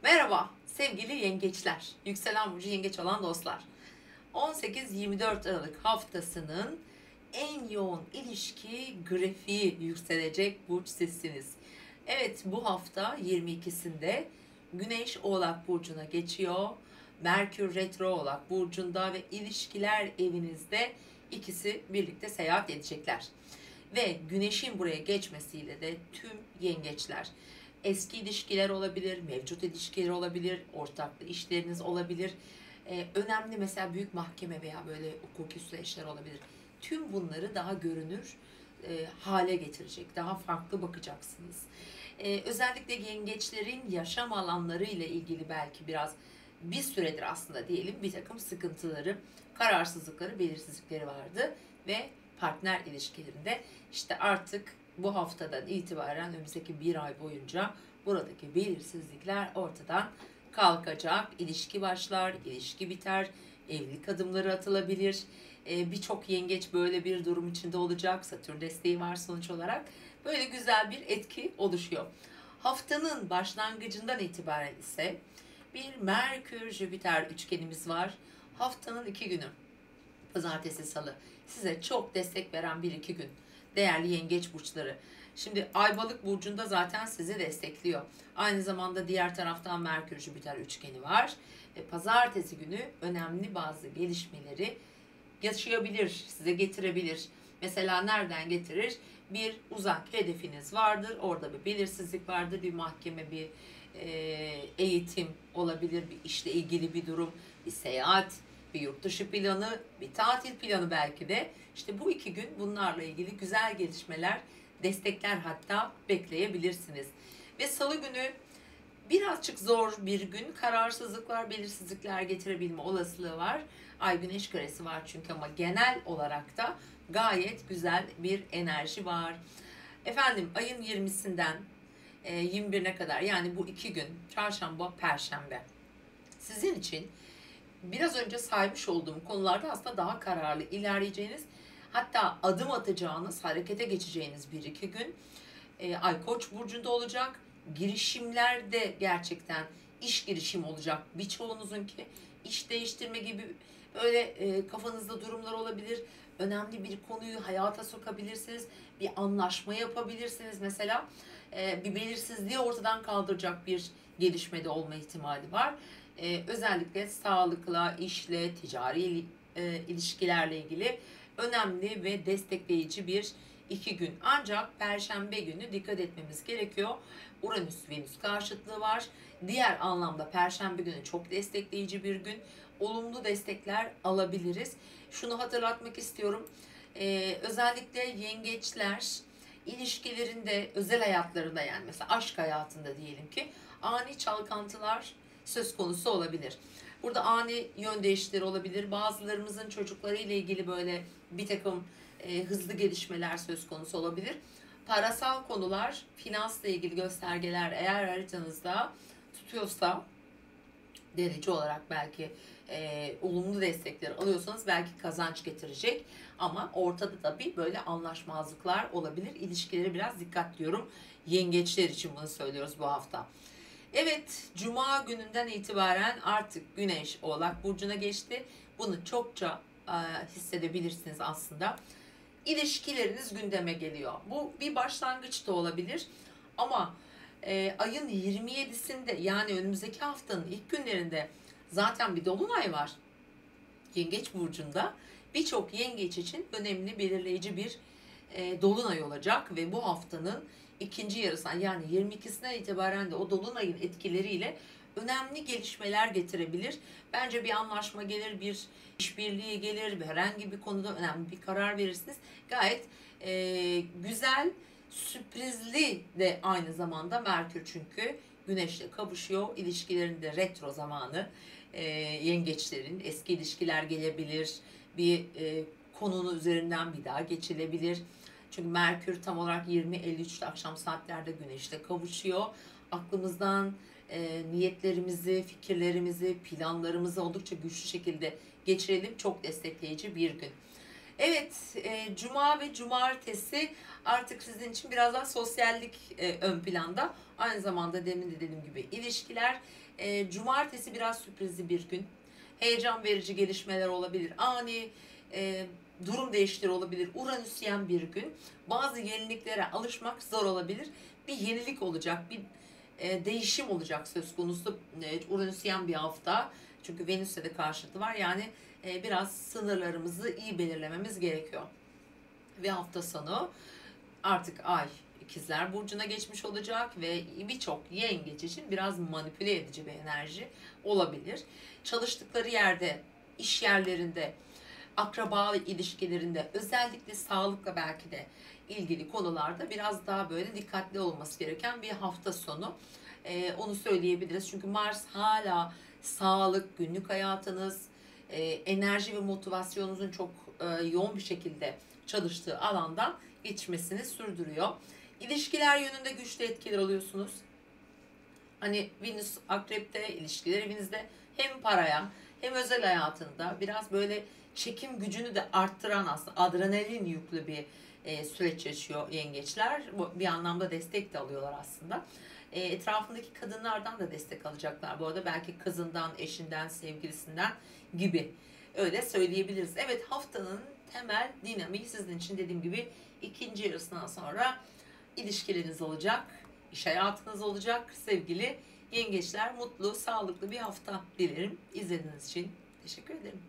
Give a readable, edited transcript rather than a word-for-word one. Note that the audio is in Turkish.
Merhaba sevgili yengeçler, yükselen burcu yengeç olan dostlar. 18-24 Aralık haftasının en yoğun ilişki grafiği yükselecek burç sizsiniz. Evet, bu hafta 22'sinde Güneş Oğlak Burcu'na geçiyor. Merkür Retro Oğlak Burcu'nda ve ilişkiler evinizde ikisi birlikte seyahat edecekler. Ve Güneş'in buraya geçmesiyle de tüm yengeçler, eski ilişkiler olabilir, mevcut ilişkiler olabilir, ortaklı işleriniz olabilir, önemli mesela büyük mahkeme veya böyle hukuki süreçler olabilir. Tüm bunları daha görünür hale getirecek, daha farklı bakacaksınız. Özellikle yengeçlerin yaşam alanları ile ilgili belki biraz bir süredir aslında diyelim bir takım sıkıntıları, kararsızlıkları, belirsizlikleri vardı ve partner ilişkilerinde işte artık bu haftadan itibaren önümüzdeki bir ay boyunca buradaki belirsizlikler ortadan kalkacak. İlişki başlar, ilişki biter, evlilik adımları atılabilir. Birçok yengeç böyle bir durum içinde olacak. Satürn desteği var sonuç olarak. Böyle güzel bir etki oluşuyor. Haftanın başlangıcından itibaren ise bir Merkür-Jüpiter üçgenimiz var. Haftanın 2 günü, pazartesi, salı, size çok destek veren bir iki gün. Değerli yengeç burçları. Şimdi Ay Balık burcunda zaten sizi destekliyor. Aynı zamanda diğer taraftan Merkür Jüpiter üçgeni var. Ve pazartesi günü önemli bazı gelişmeleri yaşayabilir, size getirebilir. Mesela nereden getirir? Bir uzak hedefiniz vardır. Orada bir belirsizlik vardır. Bir mahkeme, bir eğitim olabilir. Bir işle ilgili bir durum, bir seyahat, bir yurt dışı planı, bir tatil planı belki de. İşte bu iki gün bunlarla ilgili güzel gelişmeler, destekler hatta bekleyebilirsiniz. Ve salı günü birazcık zor bir gün, kararsızlıklar, belirsizlikler getirebilme olasılığı var. Ay Güneş karesi var çünkü ama genel olarak da gayet güzel bir enerji var. Efendim ayın 20'sinden 21'ine kadar, yani bu iki gün, çarşamba, perşembe, sizin için biraz önce saymış olduğum konularda aslında daha kararlı ilerleyeceğiniz, hatta adım atacağınız, harekete geçeceğiniz bir iki gün. Ay Koç burcunda olacak. Girişimlerde gerçekten iş girişimi olacak. Birçoğunuzunki iş değiştirme gibi böyle kafanızda durumlar olabilir. Önemli bir konuyu hayata sokabilirsiniz. Bir anlaşma yapabilirsiniz mesela. Bir belirsizliği ortadan kaldıracak bir gelişmede olma ihtimali var. Özellikle sağlıkla, işle, ticari ilişkilerle ilgili önemli ve destekleyici bir iki gün. Ancak Perşembe günü dikkat etmemiz gerekiyor. Uranüs-Venüs karşıtlığı var. Diğer anlamda Perşembe günü çok destekleyici bir gün. Olumlu destekler alabiliriz. Şunu hatırlatmak istiyorum. Özellikle yengeçler ilişkilerinde, özel hayatlarında, yani mesela aşk hayatında diyelim ki ani çalkantılar söz konusu olabilir. Burada ani yön değişiklikleri olabilir. Bazılarımızın çocukları ile ilgili böyle bir takım hızlı gelişmeler söz konusu olabilir. Parasal konular, finansla ilgili göstergeler eğer haritanızda tutuyorsa, derece olarak belki olumlu destekleri alıyorsanız belki kazanç getirecek. Ama ortada tabii böyle anlaşmazlıklar olabilir. İlişkileri biraz dikkat diyorum. Yengeçler için bunu söylüyoruz bu hafta. Evet, Cuma gününden itibaren artık Güneş Oğlak Burcu'na geçti. Bunu çokça hissedebilirsiniz aslında. İlişkileriniz gündeme geliyor. Bu bir başlangıç da olabilir. Ama ayın 27'sinde, yani önümüzdeki haftanın ilk günlerinde zaten bir dolunay var. Yengeç burcunda birçok yengeç için önemli, belirleyici bir dolunay olacak ve bu haftanın ikinci yarısından, yani 22'sinden itibaren de o dolunayın etkileriyle önemli gelişmeler getirebilir. Bence bir anlaşma gelir, bir işbirliği gelir, herhangi bir konuda önemli bir karar verirsiniz. Gayet güzel, sürprizli de aynı zamanda Merkür, çünkü Güneş'le kavuşuyor. İlişkilerinde retro zamanı, yengeçlerin eski ilişkiler gelebilir, bir konunun üzerinden bir daha geçilebilir. Çünkü Merkür tam olarak 20.53'te akşam saatlerde Güneş'le kavuşuyor. Aklımızdan niyetlerimizi, fikirlerimizi, planlarımızı oldukça güçlü şekilde geçirelim. Çok destekleyici bir gün. Evet, Cuma ve Cumartesi artık sizin için biraz daha sosyallik ön planda. Aynı zamanda demin de dediğim gibi ilişkiler. Cumartesi biraz sürprizli bir gün. Heyecan verici gelişmeler olabilir. Ani durum değişikleri olabilir. Uranüsyen bir gün. Bazı yeniliklere alışmak zor olabilir. Bir yenilik olacak, bir değişim olacak söz konusu. Uranüsyen bir hafta. Çünkü Venüs'te de karşıtı var. Yani biraz sınırlarımızı iyi belirlememiz gerekiyor. Ve hafta sonu artık ay İkizler Burcu'na geçmiş olacak ve birçok yengeç için biraz manipüle edici bir enerji olabilir. Çalıştıkları yerde, iş yerlerinde, akraba ilişkilerinde, özellikle sağlıkla belki de ilgili konularda biraz daha böyle dikkatli olması gereken bir hafta sonu. Onu söyleyebiliriz. Çünkü Mars hala sağlık, günlük hayatınız, enerji ve motivasyonunuzun çok yoğun bir şekilde çalıştığı alandan geçmesini sürdürüyor. İlişkiler yönünde güçlü etkiler alıyorsunuz. Hani Venüs Akrep'te, ilişkiler evinizde hem paraya hem özel hayatında biraz böyle çekim gücünü de arttıran, aslında adrenalin yüklü bir süreç yaşıyor yengeçler. Bu bir anlamda destek de alıyorlar aslında. Etrafındaki kadınlardan da destek alacaklar. Bu arada belki kızından, eşinden, sevgilisinden gibi. Öyle söyleyebiliriz. Evet, haftanın temel dinamiği sizin için dediğim gibi ikinci yarısından sonra ilişkileriniz olacak, iş hayatınız olacak. Sevgili yengeçler, mutlu, sağlıklı bir hafta dilerim. İzlediğiniz için teşekkür ederim.